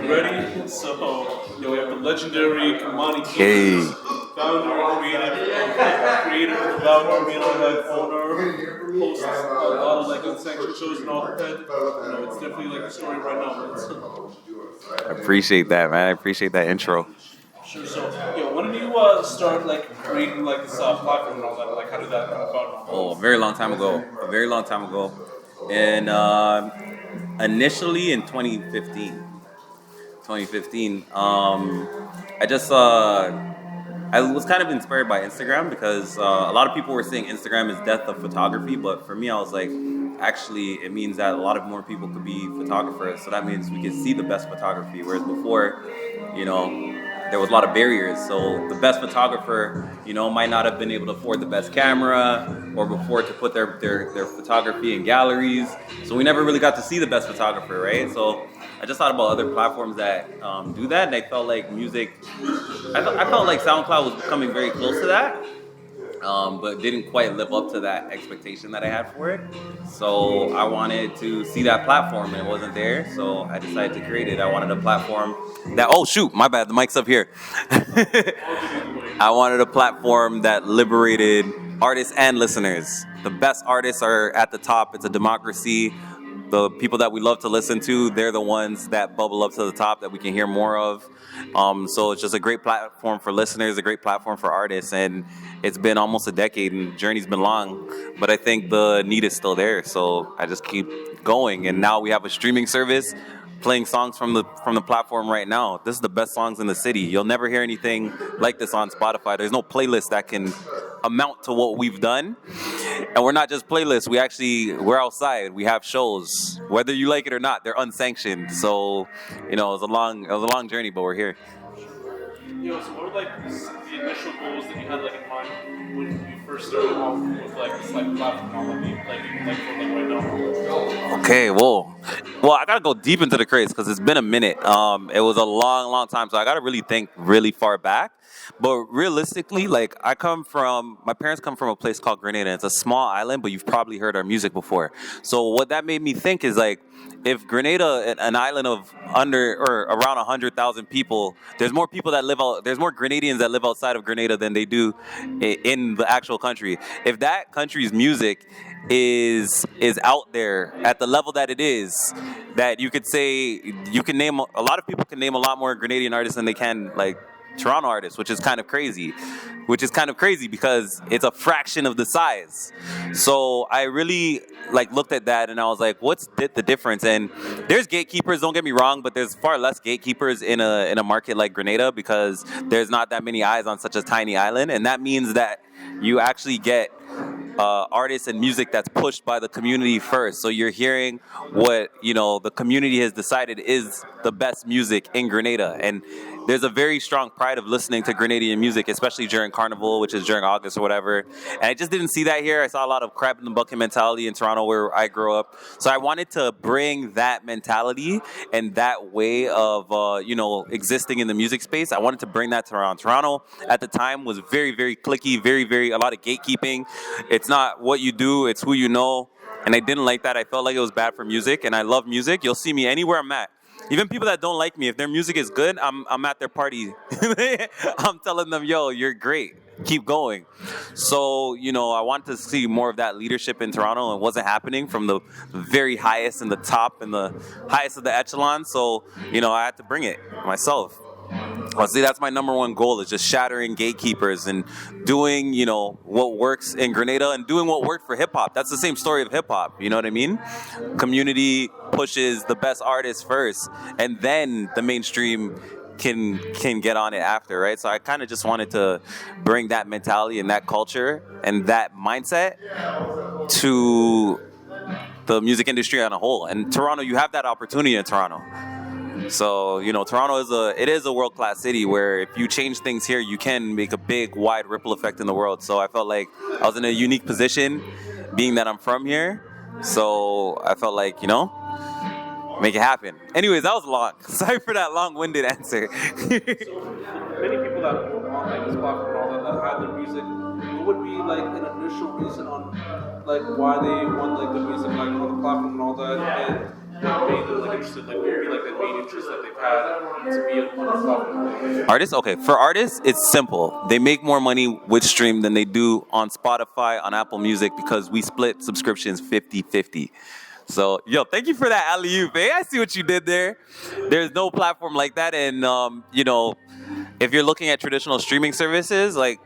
ready? So, we have the legendary Kimani Peter, founder, creator of LOUD.Army, and all that, owner, hosts a lot of like unsanctioned shows and all that. It's definitely like a story right now. I appreciate that, man. I appreciate that intro. Sure. So, when did you start like creating like this platform and all that? Like, how did that come about? Oh, a very long time ago. And initially in 2015. I was kind of inspired by Instagram because a lot of people were saying Instagram is death of photography, but for me, I was like, actually, it means that a lot of more people could be photographers, so that means we can see the best photography, whereas before, there was a lot of barriers. So the best photographer, might not have been able to afford the best camera or before to put their photography in galleries. So we never really got to see the best photographer, right? So I just thought about other platforms that do that, and I felt like I felt like SoundCloud was coming very close to that, but didn't quite live up to that expectation that I had for it. So I wanted to see that platform, and it wasn't there, so I decided to create it. I wanted a platform that, oh shoot, my bad, the mic's up here. I wanted a platform that liberated artists and listeners. The best artists are at the top. It's a democracy. The people that we love to listen to, they're the ones that bubble up to the top that we can hear more of. So it's just a great platform for listeners, a great platform for artists. And it's been almost a decade and the journey's been long, but I think the need is still there. So I just keep going. And now we have a streaming service playing songs from the platform right now. This is the best songs in the city. You'll never hear anything like this on Spotify. There's no playlist that can amount to what we've done. And we're not just playlists. We're outside. We have shows. Whether you like it or not, they're unsanctioned. So, it was a long journey, but we're here. So what were like the initial goals that you had like in mind when you first started off with like this like platform that you like for like right now? Okay, well, I gotta go deep into the craze because it's been a minute. It was a long time, so I gotta really think really far back. But realistically, like my parents come from a place called Grenada. It's a small island, but you've probably heard our music before. So what that made me think is like, if Grenada, an island of under or around 100,000 people, there's more people that live out. There's more Grenadians that live outside of Grenada than they do in the actual country. If that country's music is out there at the level that it is, that you could say a lot of people can name a lot more Grenadian artists than they can like Toronto artists, which is kind of crazy because it's a fraction of the size. So I really looked at that and I was like, what's the difference? And there's gatekeepers, don't get me wrong, but there's far less gatekeepers in a market like Grenada because there's not that many eyes on such a tiny island, and that means that you actually get artists and music that's pushed by the community first. So you're hearing what the community has decided is the best music in Grenada, and there's a very strong pride of listening to Grenadian music, especially during Carnival, which is during August or whatever. And I just didn't see that here. I saw a lot of crab in the bucket mentality in Toronto, where I grew up. So I wanted to bring that mentality and that way of existing in the music space. I wanted to bring that to Toronto. Toronto at the time was very, very cliquey, very a lot of gatekeeping. It's not what you do, it's who you know. And I didn't like that. I felt like it was bad for music, and I love music. You'll see me anywhere I'm at. Even people that don't like me, if their music is good, I'm at their party. I'm telling them, yo, you're great. Keep going. So, I wanted to see more of that leadership in Toronto, and it wasn't happening from the very highest and the top and the highest of the echelon. So, I had to bring it myself. Well, see, that's my number one goal, is just shattering gatekeepers and doing, what works in Grenada and doing what worked for hip-hop. That's the same story of hip-hop, you know what I mean? Community pushes the best artists first, and then the mainstream can get on it after, right? So I kind of just wanted to bring that mentality and that culture and that mindset to the music industry on a whole. And Toronto, you have that opportunity in Toronto. So, Toronto is a world-class city where if you change things here, you can make a big, wide ripple effect in the world. So I felt like I was in a unique position, being that I'm from here. So I felt like, make it happen. Anyways, that was long. Sorry for that long-winded answer. So many people that were on this platform and all that had their music, what would be an initial reason on why they want the music on the platform and all that? And made them like interested? Like, what would be like the main interest that they've had to be on the platform? Artists, okay. For artists, it's simple. They make more money with stream than they do on Spotify, on Apple Music, because we split subscriptions 50-50. So, yo, thank you for that alley-oop. Hey, I see what you did there. There's no platform like that. And, you know, if you're looking at traditional streaming services, like,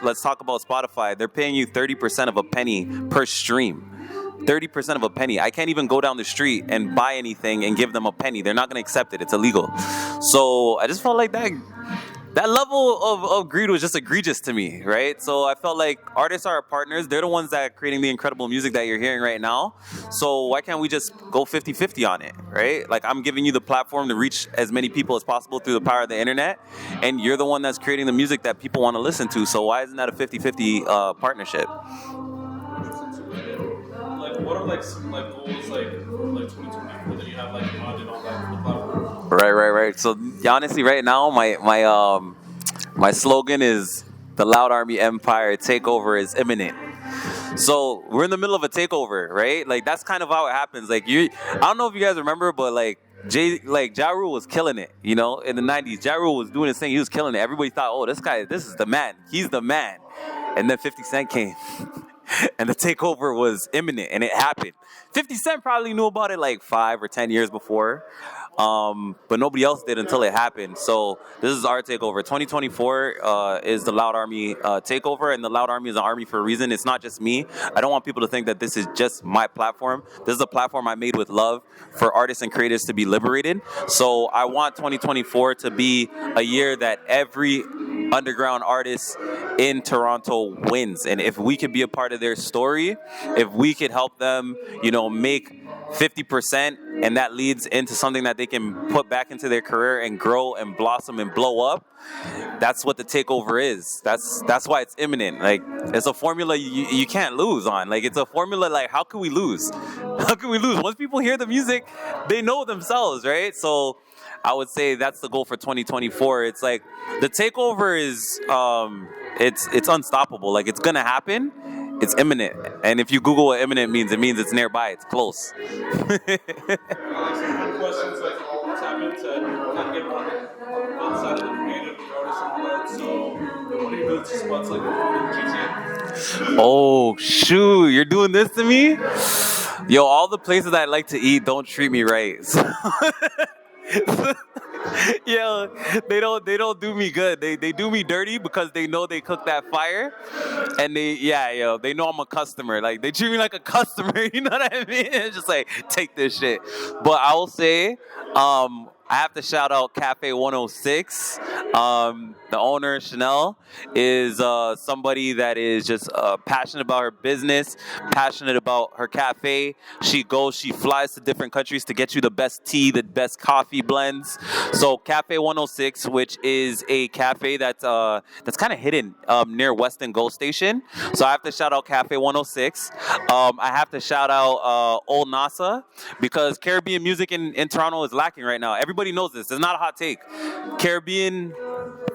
let's talk about Spotify. They're paying you 30% of a penny per stream. 30% of a penny. I can't even go down the street and buy anything and give them a penny. They're not going to accept it. It's illegal. So I just felt like that level of greed was just egregious to me, right? So I felt like artists are our partners. They're the ones that are creating the incredible music that you're hearing right now. So why can't we just go 50-50 on it, right? Like, I'm giving you the platform to reach as many people as possible through the power of the internet, and you're the one that's creating the music that people want to listen to. So why isn't that a 50-50 partnership? Like, what are like some like goals like 2024 that you have like modded on the platform? Right. So honestly, right now, my slogan is the LOUD.Army Empire takeover is imminent. So we're in the middle of a takeover, right? Like, that's kind of how it happens. Like, I don't know if you guys remember, but like Ja Rule was killing it, you know, in the 90s. Ja Rule was doing his thing. He was killing it. Everybody thought, oh, this is the man. He's the man. And then 50 Cent came. And the takeover was imminent, and it happened. 50 Cent probably knew about it like 5 or 10 years before, but nobody else did until it happened. So this is our takeover. 2024 is the LOUD.Army takeover, and the LOUD.Army is an army for a reason. It's not just me. I don't want people to think that this is just my platform. This is a platform I made with love for artists and creators to be liberated. So I want 2024 to be a year that every underground artist in Toronto wins. And if we could be a part of their story, if we could help them, you know, make 50%, and that leads into something that they can put back into their career and grow and blossom and blow up, that's what the takeover is. That's why it's imminent. Like, it's a formula you can't lose on. Like, it's a formula, like, how can we lose? How can we lose? Once people hear the music, they know themselves, right? So I would say that's the goal for 2024. It's like the takeover is it's unstoppable. Like, it's gonna happen. It's imminent. And if you Google what imminent means, it means it's nearby. It's close. Questions like people tap into not get outside of the creative, the artist and all that. So what do you go to spots like GTA? Oh shoot, you're doing this to me? Yo, all the places I like to eat don't treat me right. Yo, they don't do me good. They do me dirty because they know they cook that fire, and they know I'm a customer. Like, they treat me like a customer. You know what I mean? It's just like, take this shit. But I will say, I have to shout out Cafe 106. The owner, Chanel, is somebody that is just passionate about her business, passionate about her cafe. She flies to different countries to get you the best tea, the best coffee blends. So Cafe 106, which is a cafe that's kind of hidden near Weston Gold Station. So I have to shout out Cafe 106. I have to shout out Old NASA, because Caribbean music in Toronto is lacking right now. Everybody knows this. It's not a hot take. Caribbean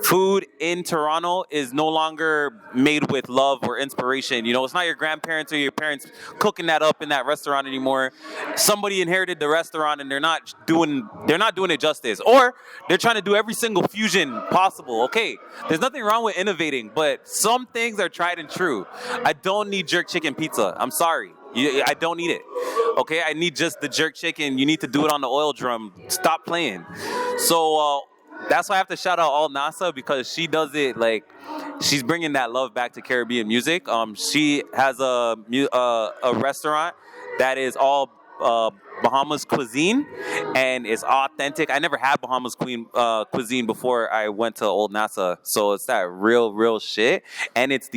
food in Toronto is no longer made with love or inspiration. You know, it's not your grandparents or your parents cooking that up in that restaurant anymore. Somebody inherited the restaurant and they're not doing it justice, or they're trying to do every single fusion possible. Okay, there's nothing wrong with innovating, but some things are tried and true. I don't need jerk chicken pizza. I'm sorry. I don't need it. Okay, I need just the jerk chicken. You need to do it on the oil drum. Stop playing. So that's why I have to shout out All NASA, because she does it like she's bringing that love back to Caribbean music. She has a restaurant that is all Bahamas cuisine, and it's authentic. I never had Bahamas cuisine before I went to Old NASA, so it's that real shit. And it's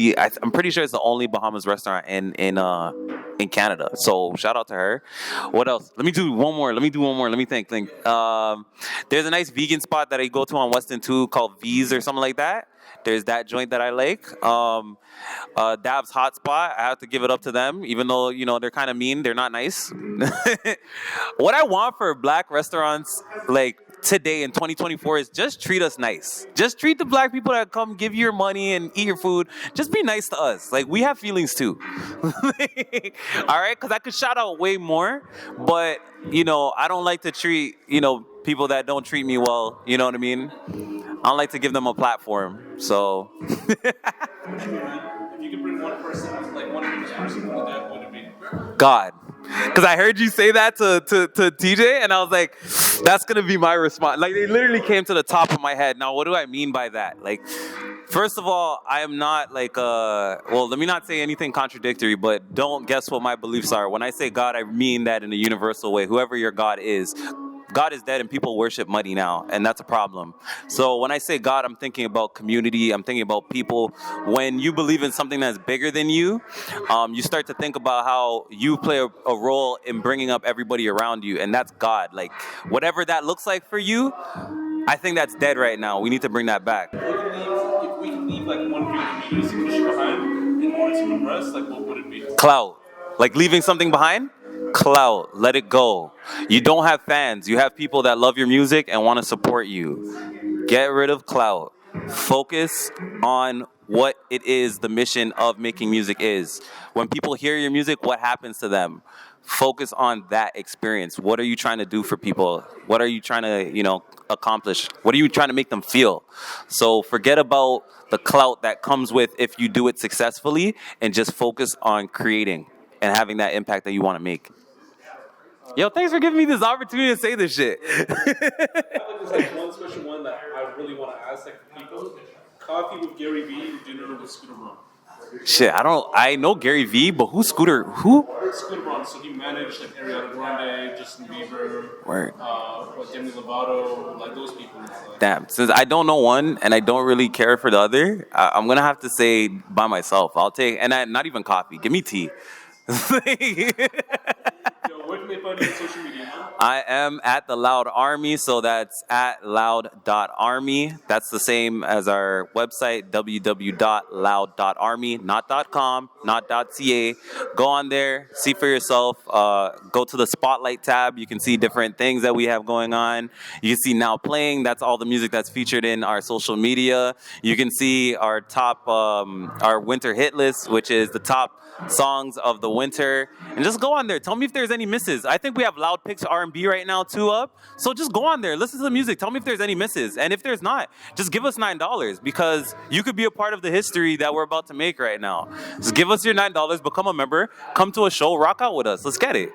I'm pretty sure it's the only Bahamas restaurant in Canada. So shout out to her. What else? Let me do one more. Let me think. There's a nice vegan spot that I go to on Weston 2 called V's or something like that. There's that joint that I like. Dab's Hot Spot, I have to give it up to them, even though, you know, they're kind of mean. They're not nice. What I want for black restaurants, like today in 2024 is just treat us nice. Just treat the black people that come give you your money and eat your food. Just be nice to us. Like, we have feelings too. All right? Because I could shout out way more, but, I don't like to treat, people that don't treat me well. You know what I mean? I don't like to give them a platform. So. If you could bring one person, like one famous person from the dead, what would it be? God. Because I heard you say that to TJ, and I was like, that's going to be my response. Like, they literally came to the top of my head. Now, what do I mean by that? Like, first of all, I am not like, well, let me not say anything contradictory, but don't guess what my beliefs are. When I say God, I mean that in a universal way. Whoever your God is dead and people worship money now, and that's a problem. So when I say God, I'm thinking about community, I'm thinking about people. When you believe in something that's bigger than you, you start to think about how you play a role in bringing up everybody around you, and that's God. Like, whatever that looks like for you, I think that's dead right now. We need to bring that back. If we can leave like one creative community behind in order to progress, like what would it be? Clout. Like leaving something behind? Clout. Let it go. You don't have fans. You have people that love your music and want to support you. Get rid of clout. Focus on what it is the mission of making music is. When people hear your music, what happens to them? Focus on that experience. What are you trying to do for people? What are you trying to, accomplish? What are you trying to make them feel? So forget about the clout that comes with if you do it successfully, and just focus on creating and having that impact that you want to make. Yo, thanks for giving me this opportunity to say this shit. I think there's like one special one that I really want to ask like people. Coffee with Gary Vee, dinner with Scooter Braun. Shit, I know Gary Vee, but who's Scooter? Who? Scooter Braun. So he managed like Ariana Grande, Justin Bieber, Word. Demi Lovato, like those people. Damn, since I don't know one and I don't really care for the other, I'm gonna have to say by myself. I'll take, not even coffee. Give me tea. Yo, where can they find you on social media? I am at the LOUD.Army, so that's at LOUD.Army. That's the same as our website, www.loud.army, not .com, not .ca. Go on there, see for yourself. Go to the Spotlight tab. You can see different things that we have going on. You can see Now Playing. That's all the music that's featured in our social media. You can see our top, our winter hit list, which is the top songs of the winter, and just go on there. Tell me if there's any misses. I think we have Loud Picks R&B right now too up, so just go on there, listen to the music, tell me if there's any misses, and if there's not, just give us $9, because you could be a part of the history that we're about to make right now. Just give us your $9, become a member, come to a show, rock out with us. Let's get it.